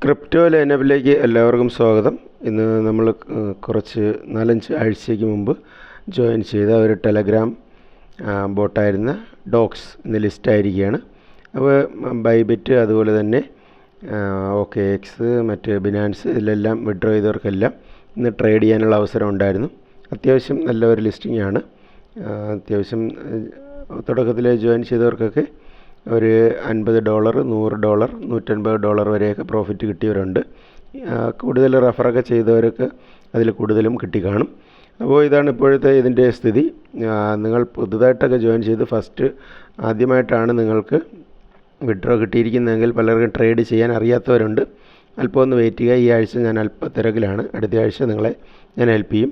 Crypto ലൈനപ്പിലേക്ക് എല്ലാവർക്കും സ്വാഗതം. ഇന്ന് നമ്മൾ കുറച്ച് 4-5 ആഴ്ചയ്ക്ക് മുമ്പ് ജോയിൻ ചെയ്ത ഒരു ടെലഗ്രാം ബോട്ടായിരുന്ന ഡോക്സ് ഇന്ന് ലിസ്റ്റായിരിക്കുകയാണ്. അപ്പോൾ ബൈബിറ്റ് അതുപോലെ തന്നെ OKX മറ്റ് ബിനാൻസ് ഇതിലെല്ലാം വിഡ്രോ ചെയ്തവർക്കെല്ലാം ഇന്ന് ട്രേഡ് ചെയ്യാനുള്ള അവസരം ഉണ്ടായിരുന്നു. അത്യാവശ്യം നല്ല ഒരു ലിസ്റ്റിംഗ് ആണ്. അത്യാവശ്യം തുടക്കത്തിൽ ജോയിൻ ചെയ്തവർക്കൊക്കെ ഒരു $50, $100, $150 വരെയൊക്കെ പ്രോഫിറ്റ് കിട്ടിയവരുണ്ട്. കൂടുതൽ റെഫറൊക്കെ ചെയ്തവർക്ക് അതിൽ കൂടുതലും കിട്ടിക്കാണും. അപ്പോൾ ഇതാണ് ഇപ്പോഴത്തെ ഇതിൻ്റെ സ്ഥിതി. നിങ്ങൾ പുതുതായിട്ടൊക്കെ ജോയിൻ ചെയ്ത് ആദ്യമായിട്ടാണ് നിങ്ങൾക്ക് വിഡ്രോ കിട്ടിയിരിക്കുന്നതെങ്കിൽ പലർക്കും ട്രേഡ് ചെയ്യാൻ അറിയാത്തവരുണ്ട്. അല്പം ഒന്ന് വെയിറ്റ് ചെയ്യുക. ഈ ആഴ്ച ഞാൻ അല്പ തിരക്കിലാണ്. അടുത്ത ആഴ്ച നിങ്ങളെ ഞാൻ ഹെൽപ്പ് ചെയ്യും.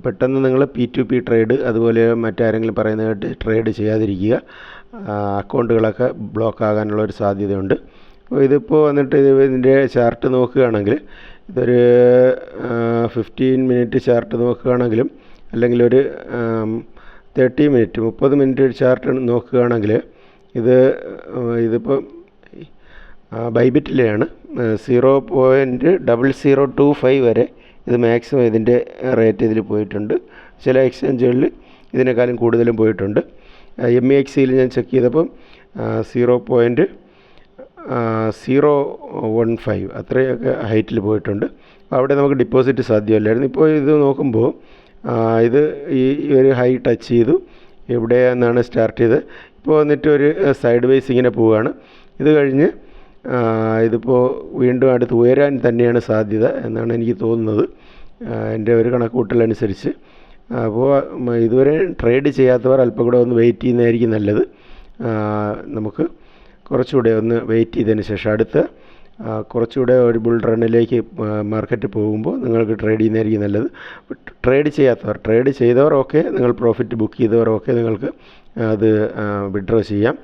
പെട്ടെന്ന് നിങ്ങൾ P2P ട്രേഡ് അതുപോലെ മറ്റാരെങ്കിലും പറയുന്നതായിട്ട് ട്രേഡ് ചെയ്യാതിരിക്കുക. അക്കൗണ്ടുകളൊക്കെ ബ്ലോക്ക് ആകാനുള്ള ഒരു സാധ്യതയുണ്ട്. അപ്പോൾ ഇതിപ്പോൾ വന്നിട്ട് ഇതിൻ്റെ ചാർട്ട് നോക്കുകയാണെങ്കിൽ ഇതൊരു 15 മിനിറ്റ് ചാർട്ട് നോക്കുകയാണെങ്കിലും അല്ലെങ്കിൽ ഒരു 30 മിനിറ്റ് ചാർട്ട് നോക്കുകയാണെങ്കിൽ ഇതിപ്പോൾ ബൈബിറ്റിലെയാണ് 0.0025 വരെ ഇത് മാക്സിമം ഇതിൻ്റെ റേറ്റ് ഇതിൽ പോയിട്ടുണ്ട്. ചില എക്സ്ചേഞ്ചുകളിൽ ഇതിനേക്കാളും കൂടുതലും പോയിട്ടുണ്ട്. MEXCയിൽ ഞാൻ ചെക്ക് ചെയ്തപ്പം 0.015 അത്രയൊക്കെ ഹൈറ്റിൽ പോയിട്ടുണ്ട്. അവിടെ നമുക്ക് ഡിപ്പോസിറ്റ് സാധ്യമല്ലായിരുന്നു. ഇപ്പോൾ ഇത് നോക്കുമ്പോൾ ഇത് ഈ ഒരു ഹൈ ടച്ച് ചെയ്തു. ഇവിടെ നിന്നാണ് സ്റ്റാർട്ട് ചെയ്തത്. ഇപ്പോൾ വന്നിട്ട് ഒരു സൈഡ് വേസ് ഇങ്ങനെ പോവുകയാണ്. ഇത് കഴിഞ്ഞ് ഇതിപ്പോൾ വീണ്ടും അടുത്ത് ഉയരാൻ തന്നെയാണ് സാധ്യത എന്നാണ് എനിക്ക് തോന്നുന്നത്, എൻ്റെ ഒരു കണക്കുകൂട്ടലനുസരിച്ച്. അപ്പോൾ ഇതുവരെ ട്രേഡ് ചെയ്യാത്തവർ അല്പം കൂടെ ഒന്ന് വെയിറ്റ് ചെയ്യുന്നതായിരിക്കും നല്ലത്. നമുക്ക് കുറച്ചുകൂടെ ഒന്ന് വെയിറ്റ് ചെയ്തതിന് ശേഷം അടുത്ത കുറച്ചുകൂടെ ഒരു ബുൾ റണ്ണിലേക്ക് മാർക്കറ്റ് പോകുമ്പോൾ നിങ്ങൾക്ക് ട്രേഡ് ചെയ്യുന്നതായിരിക്കും നല്ലത്. ട്രേഡ് ചെയ്തവർ ഓക്കെ, നിങ്ങൾ പ്രോഫിറ്റ് ബുക്ക് ചെയ്തവർ ഓക്കെ, നിങ്ങൾക്ക് അത് വിഡ്രോ ചെയ്യാം.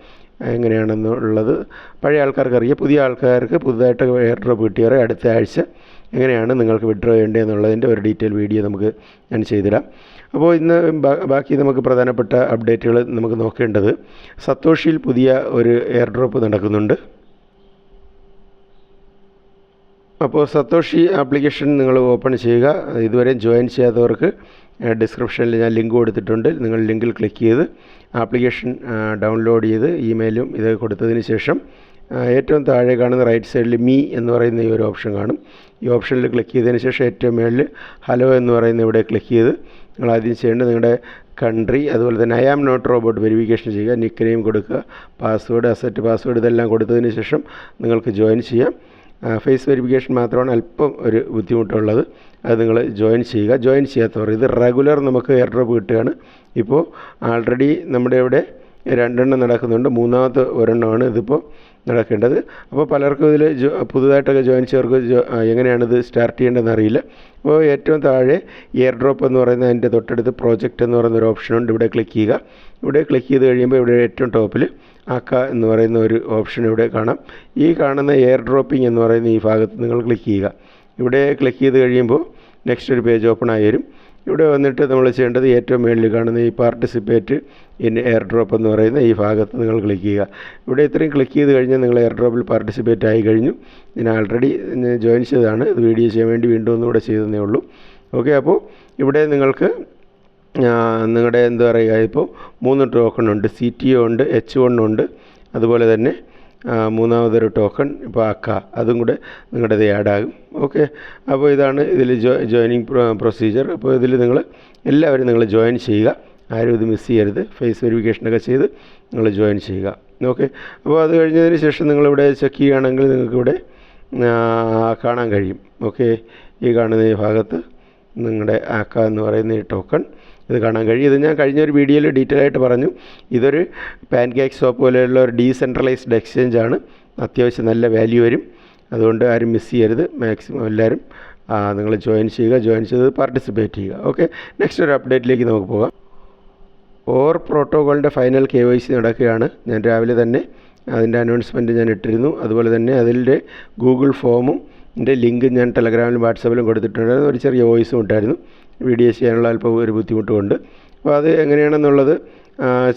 എങ്ങനെയാണെന്നുള്ളത് പഴയ ആൾക്കാർക്ക് അറിയാം. പുതിയ ആൾക്കാർക്ക് പുതുതായിട്ട് എയർ ഡ്രോപ്പ് കിട്ടിയവരെ അടുത്ത ആഴ്ച എങ്ങനെയാണ് നിങ്ങൾക്ക് വിഡ്രോ ചെയ്യേണ്ടതെന്നുള്ളതിൻ്റെ ഒരു ഡീറ്റെയിൽ വീഡിയോ ഞാൻ ചെയ്തിടാം. അപ്പോൾ ഇന്ന് ബാക്കി നമുക്ക് പ്രധാനപ്പെട്ട അപ്ഡേറ്റുകൾ നമുക്ക് നോക്കേണ്ടത്, സത്തോഷിയിൽ പുതിയ ഒരു എയർ ഡ്രോപ്പ് നടക്കുന്നുണ്ട്. അപ്പോൾ സത്തോഷി ആപ്ലിക്കേഷൻ നിങ്ങൾ ഓപ്പൺ ചെയ്യുക. ഇതുവരെ ജോയിൻ ചെയ്യാത്തവർക്ക് ഡിസ്ക്രിപ്ഷനിൽ ഞാൻ ലിങ്ക് കൊടുത്തിട്ടുണ്ട്. നിങ്ങൾ ലിങ്കിൽ ക്ലിക്ക് ചെയ്ത് ആപ്ലിക്കേഷൻ ഡൗൺലോഡ് ചെയ്ത് ഇമെയിലും ഇത് കൊടുത്തതിന് ശേഷം ഏറ്റവും താഴെ കാണുന്ന റൈറ്റ് സൈഡിൽ മീ എന്ന് പറയുന്ന ഈ ഒരു ഓപ്ഷൻ കാണും. ഈ ഓപ്ഷനിൽ ക്ലിക്ക് ചെയ്തതിന് ശേഷം ഏറ്റവും മുകളിൽ ഹലോ എന്ന് പറയുന്ന ഇവിടെ ക്ലിക്ക് ചെയ്ത് നിങ്ങൾ ആദ്യം ചെയ്യേണ്ടത് നിങ്ങളുടെ കൺട്രി അതുപോലെ തന്നെ I am not robot verification ചെയ്യുക. നിക്ക് നെയിം കൊടുക്കുക, പാസ്വേഡ്, അസറ്റ് പാസ്വേഡ് ഇതെല്ലാം കൊടുത്തതിന് ശേഷം നിങ്ങൾക്ക് ജോയിൻ ചെയ്യാം. ഫേസ് വെരിഫിക്കേഷൻ മാത്രമാണ് അല്പം ഒരു ബുദ്ധിമുട്ടുള്ളത്. അത് നിങ്ങൾ ജോയിൻ ചെയ്യുക. ജോയിൻ ചെയ്യാത്തവർ ഇത് റെഗുലർ നമുക്ക് എയർ ഡ്രോപ്പ് കിട്ടുകയാണ്. ഇപ്പോൾ ആൾറെഡി നമ്മുടെ ഇവിടെ 2 എണ്ണം നടക്കുന്നുണ്ട്. മൂന്നാമത്തെ ഒരെണ്ണമാണ് ഇതിപ്പോൾ നടക്കേണ്ടത്. അപ്പോൾ പലർക്കും ഇതിൽ പുതുതായിട്ടൊക്കെ ജോയിൻ ചെയ്തവർക്ക് എങ്ങനെയാണിത് സ്റ്റാർട്ട് ചെയ്യേണ്ടതെന്ന് അറിയില്ല. അപ്പോൾ ഏറ്റവും താഴെ എയർ ഡ്രോപ്പ് എന്ന് പറയുന്ന അതിൻ്റെ തൊട്ടടുത്ത് പ്രോജക്റ്റ് എന്ന് പറയുന്ന ഒരു ഓപ്ഷനുണ്ട്. ഇവിടെ ക്ലിക്ക് ചെയ്യുക. ഇവിടെ ക്ലിക്ക് ചെയ്ത് കഴിയുമ്പോൾ ഇവിടെ ഏറ്റവും ടോപ്പിൽ ആക്ക എന്ന് പറയുന്ന ഒരു ഓപ്ഷൻ ഇവിടെ കാണാം. ഈ കാണുന്ന എയർ ഡ്രോപ്പിംഗ് എന്ന് പറയുന്ന ഈ ഭാഗത്ത് നിങ്ങൾ ക്ലിക്ക് ചെയ്യുക. ഇവിടെ ക്ലിക്ക് ചെയ്ത് കഴിയുമ്പോൾ നെക്സ്റ്റ് ഒരു പേജ് ഓപ്പൺ ആയി വരും. ഇവിടെ വന്നിട്ട് നമ്മൾ ചെയ്യേണ്ടത് ഏറ്റവും മുകളിൽ കാണുന്ന ഈ പാർട്ടിസിപ്പേറ്റ് ഇൻ എയർ ഡ്രോപ്പ് എന്ന് പറയുന്ന ഈ ഭാഗത്ത് നിങ്ങൾ ക്ലിക്ക് ചെയ്യുക. ഇവിടെ ഇത്രയും ക്ലിക്ക് ചെയ്ത് കഴിഞ്ഞാൽ നിങ്ങൾ എയർ ഡ്രോപ്പിൽ പാർട്ടിസിപ്പേറ്റ് ആയി കഴിഞ്ഞു. ഞാൻ ആൾറെഡി ജോയിൻ ചെയ്തതാണ്. ഇത് വീഡിയോ ചെയ്യാൻ വേണ്ടി വീണ്ടും ഒന്നുകൂടെ ചെയ്തതേ ഉള്ളൂ. ഓക്കെ, അപ്പോൾ ഇവിടെ നിങ്ങൾക്ക് നിങ്ങളുടെ എന്താ പറയുക, ഇപ്പോൾ 3 ടോക്കൺ ഉണ്ട്. CTO ഉണ്ട്, H1 ഉണ്ട്, അതുപോലെ തന്നെ മൂന്നാമതൊരു ടോക്കൺ ഇപ്പോൾ ആക്ക, അതും കൂടെ നിങ്ങളുടേത് ആഡാകും. ഓക്കെ, അപ്പോൾ ഇതാണ് ഇതിൽ ജോയിനിങ് പ്രൊസീജിയർ. അപ്പോൾ ഇതിൽ എല്ലാവരും നിങ്ങൾ ജോയിൻ ചെയ്യുക. ആരും ഇത് മിസ് ചെയ്യരുത്. ഫേസ് വെരിഫിക്കേഷനൊക്കെ ചെയ്ത് നിങ്ങൾ ജോയിൻ ചെയ്യുക. ഓക്കെ, അപ്പോൾ അത് കഴിഞ്ഞതിന് ശേഷം നിങ്ങളിവിടെ ചെക്ക് ചെയ്യുകയാണെങ്കിൽ നിങ്ങൾക്കിവിടെ കാണാൻ കഴിയും. ഓക്കെ, ഈ കാണുന്ന ഈ ഭാഗത്ത് നിങ്ങളുടെ ആക്ക എന്ന് പറയുന്ന ഈ ടോക്കൺ ഇത് കാണാൻ കഴിയും. ഇത് ഞാൻ കഴിഞ്ഞൊരു വീഡിയോയിൽ ഡീറ്റെയിൽ ആയിട്ട് പറഞ്ഞു. ഇതൊരു പാൻകേക്ക് സോപ്പ് പോലെയുള്ള ഒരു ഡീസെൻട്രലൈസ്ഡ് എക്സ്ചേഞ്ചാണ്. അത്യാവശ്യം നല്ല വാല്യൂ വരും. അതുകൊണ്ട് ആരും മിസ് ചെയ്യരുത്. മാക്സിമം എല്ലാവരും നിങ്ങൾ ജോയിൻ ചെയ്യുക. ജോയിൻ ചെയ്ത് പാർട്ടിസിപ്പേറ്റ് ചെയ്യുക. ഓക്കെ, നെക്സ്റ്റ് ഒരു അപ്ഡേറ്റിലേക്ക് നമുക്ക് പോകാം. OR പ്രോട്ടോക്കോളിൻ്റെ ഫൈനൽ KYC നടക്കുകയാണ്. ഞാൻ രാവിലെ തന്നെ അതിൻ്റെ അനൗൺസ്മെൻറ്റ് ഞാൻ ഇട്ടിരുന്നു. അതുപോലെ തന്നെ അതിൻ്റെ ഗൂഗിൾ ഫോമും ലിങ്ക് ഞാൻ ടെലഗ്രാമിലും വാട്സാപ്പിലും കൊടുത്തിട്ടുണ്ടായിരുന്നു. ഒരു ചെറിയ വോയിസും ഉണ്ടായിരുന്നു. വീഡിയോ ചെയ്യാനുള്ള അല്പം ഒരു ബുദ്ധിമുട്ടുമുണ്ട്. അപ്പോൾ അത് എങ്ങനെയാണെന്നുള്ളത്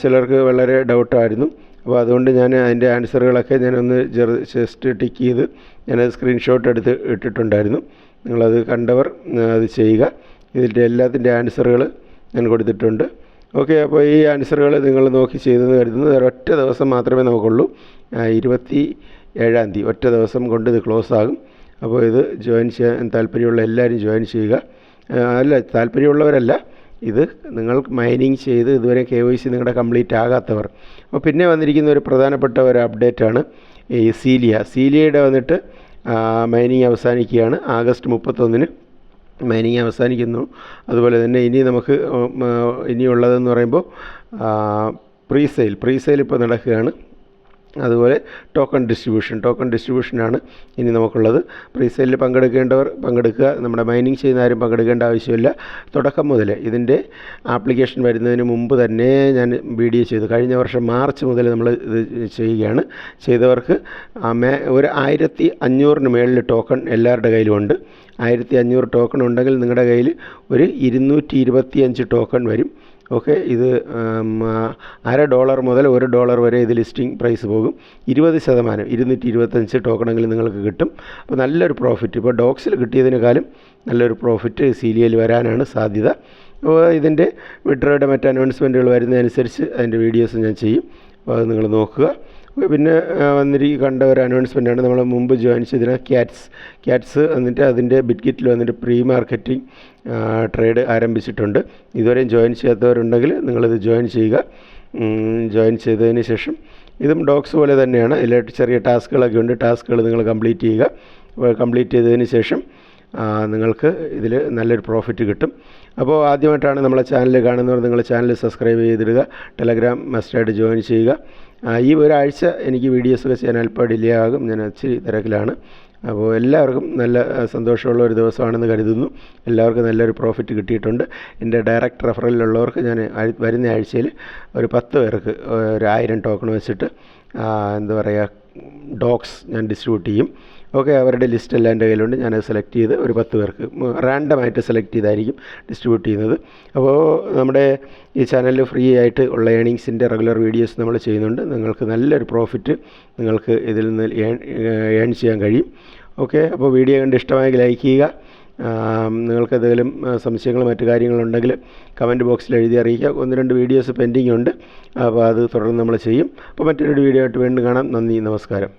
ചിലർക്ക് വളരെ ഡൗട്ടായിരുന്നു. അപ്പോൾ അതുകൊണ്ട് ഞാൻ അതിൻ്റെ ആൻസറുകളൊക്കെ ഞാനൊന്ന് ജസ്റ്റ് ടിക്ക് ചെയ്ത് ഞാനത് സ്ക്രീൻഷോട്ട് എടുത്ത് ഇട്ടിട്ടുണ്ടായിരുന്നു. നിങ്ങളത് കണ്ടവർ അത് ചെയ്യുക. ഇതിൻ്റെ എല്ലാത്തിൻ്റെ ആൻസറുകൾ ഞാൻ കൊടുത്തിട്ടുണ്ട്. ഓക്കെ, അപ്പോൾ ഈ ആൻസറുകൾ നിങ്ങൾ നോക്കി ചെയ്തെന്ന് കരുതുന്നത് ഒരൊറ്റ ദിവസം മാത്രമേ നമുക്കുള്ളൂ. 27-ാം തീയതി ഒറ്റ ദിവസം കൊണ്ട് ഇത് ക്ലോസ് ആകും. അപ്പോൾ ഇത് ജോയിൻ ചെയ്യാൻ താല്പര്യമുള്ള എല്ലാവരും ജോയിൻ ചെയ്യുക. താല്പര്യമുള്ളവരല്ല, ഇത് നിങ്ങൾ മൈനിങ് ചെയ്ത് ഇതുവരെ KYC നിങ്ങളുടെ കംപ്ലീറ്റ് ആകാത്തവർ. അപ്പോൾ പിന്നെ വന്നിരിക്കുന്ന ഒരു പ്രധാനപ്പെട്ട ഒരു അപ്ഡേറ്റാണ് ഈ സീലിയയുടെ വന്നിട്ട് മൈനിങ് അവസാനിക്കുകയാണ്. ആഗസ്റ്റ് 31-ന് മൈനിങ് അവസാനിക്കുന്നു. അതുപോലെ തന്നെ ഇനി നമുക്ക് ഇനിയുള്ളതെന്ന് പറയുമ്പോൾ പ്രീസെയിൽ ഇപ്പോൾ നടക്കുകയാണ്. അതുപോലെ ടോക്കൺ ഡിസ്ട്രിബ്യൂഷനാണ് ഇനി നമുക്കുള്ളത്. പ്രീസെയിലിൽ പങ്കെടുക്കേണ്ടവർ പങ്കെടുക്കുക. നമ്മുടെ മൈനിങ് ചെയ്യുന്ന ആരും പങ്കെടുക്കേണ്ട ആവശ്യമില്ല. തുടക്കം മുതൽ ഇതിൻ്റെ ആപ്ലിക്കേഷൻ വരുന്നതിന് മുമ്പ് തന്നെ ഞാൻ വീഡിയോ ചെയ്തു. കഴിഞ്ഞ വർഷം മാർച്ച് മുതൽ നമ്മൾ ഇത് ചെയ്യുകയാണ്. ചെയ്തവർക്ക് ഒരു 1500-ന് മേളിൽ ടോക്കൺ എല്ലാവരുടെ കയ്യിലുമുണ്ട്. 1500 ടോക്കൺ ഉണ്ടെങ്കിൽ നിങ്ങളുടെ കയ്യിൽ ഒരു 225 ടോക്കൺ വരും. ഓക്കെ, ഇത് $0.5 മുതൽ $1 വരെ ഇത് ലിസ്റ്റിംഗ് പ്രൈസ് പോകും. 20% 225 ടോക്കണെങ്കിൽ നിങ്ങൾക്ക് കിട്ടും. അപ്പോൾ നല്ലൊരു പ്രോഫിറ്റ്, ഇപ്പോൾ ഡോക്സിൽ കിട്ടിയതിനേക്കാളും നല്ലൊരു പ്രോഫിറ്റ് സീലിയയിൽ വരാനാണ് സാധ്യത. അപ്പോൾ ഇതിൻ്റെ വിഡ്രോയുടെ മറ്റ് അനൗൺസ്മെൻറ്റുകൾ വരുന്നതനുസരിച്ച് അതിൻ്റെ വീഡിയോസ് ഞാൻ ചെയ്യും. അപ്പോൾ അത് നിങ്ങൾ നോക്കുക. പിന്നെ കണ്ട ഒരു അനൗൺസ്മെൻറ്റാണ് നമ്മൾ മുമ്പ് ജോയിൻ ചെയ്തിരുന്ന ക്യാറ്റ്സ് എന്നിട്ട് അതിൻ്റെ ബിറ്റ്ഗിറ്റിൽ വന്നിട്ട് പ്രീ മാർക്കറ്റിംഗ് ട്രേഡ് ആരംഭിച്ചിട്ടുണ്ട്. ഇതുവരെയും ജോയിൻ ചെയ്യാത്തവരുണ്ടെങ്കിൽ നിങ്ങളിത് ജോയിൻ ചെയ്യുക. ജോയിൻ ചെയ്തതിന് ശേഷം ഇതും ഡോക്സ് പോലെ തന്നെയാണ്. ഇതിൽ ചെറിയ ടാസ്കുകളൊക്കെ ഉണ്ട്. ടാസ്കുകൾ നിങ്ങൾ കംപ്ലീറ്റ് ചെയ്യുക. കംപ്ലീറ്റ് ചെയ്തതിന് ശേഷം നിങ്ങൾക്ക് ഇതിൽ നല്ലൊരു പ്രോഫിറ്റ് കിട്ടും. അപ്പോൾ ആദ്യമായിട്ടാണ് നമ്മളെ ചാനൽ കാണുന്നവർ നിങ്ങൾ ചാനൽ സബ്സ്ക്രൈബ് ചെയ്തിടുക. ടെലഗ്രാം മസ്റ്റായിട്ട് ജോയിൻ ചെയ്യുക. ഈ ഒരാഴ്ച എനിക്ക് വീഡിയോസൊക്കെ ചെയ്യാൻ അല്പം ഡിലേ ആകും, ഞാൻ ഇച്ചിരി തിരക്കിലാണ്. അപ്പോൾ എല്ലാവർക്കും നല്ല സന്തോഷമുള്ള ഒരു ദിവസമാണെന്ന് കരുതുന്നു. എല്ലാവർക്കും നല്ലൊരു പ്രോഫിറ്റ് കിട്ടിയിട്ടുണ്ട്. എൻ്റെ ഡയറക്റ്റ് റെഫറലിലുള്ളവർക്ക് ഞാൻ വരുന്ന ആഴ്ചയിൽ ഒരു 10 പേർക്ക് ഒരു 1000 ടോക്കൺ വെച്ചിട്ട് ഡോക്സ് ഞാൻ ഡിസ്ട്രിബ്യൂട്ട് ചെയ്യും. ഓക്കെ, അവരുടെ ലിസ്റ്റ് എല്ലാം എൻ്റെ കയ്യിലുണ്ട്. ഞാനത് സെലക്ട് ചെയ്ത് ഒരു 10 പേർക്ക് റാൻഡമായിട്ട് സെലക്ട് ചെയ്തായിരിക്കും ഡിസ്ട്രിബ്യൂട്ട് ചെയ്യുന്നത്. അപ്പോൾ നമ്മുടെ ഈ ചാനലിൽ ഫ്രീ ആയിട്ട് ഉള്ള ഏണിങ്സിൻ്റെ റെഗുലർ വീഡിയോസ് നമ്മൾ ചെയ്യുന്നുണ്ട്. നിങ്ങൾക്ക് നല്ലൊരു പ്രോഫിറ്റ് നിങ്ങൾക്ക് ഇതിൽ നിന്ന് ഏൺ ചെയ്യാൻ കഴിയും. ഓക്കെ, അപ്പോൾ വീഡിയോ കണ്ട് ഇഷ്ടമായെങ്കിൽ ലൈക്ക് ചെയ്യുക. നിങ്ങൾക്ക് എന്തെങ്കിലും സംശയങ്ങൾ മറ്റു കാര്യങ്ങളുണ്ടെങ്കിൽ കമൻറ്റ് ബോക്സിൽ എഴുതി അറിയിക്കുക. 1-2 വീഡിയോസ് പെൻഡിങ് ഉണ്ട്. അപ്പോൾ അത് തുടർന്ന് നമ്മൾ ചെയ്യും. അപ്പോൾ മറ്റൊരു വീഡിയോ ആയിട്ട് വീണ്ടും കാണാം. നന്ദി, നമസ്കാരം.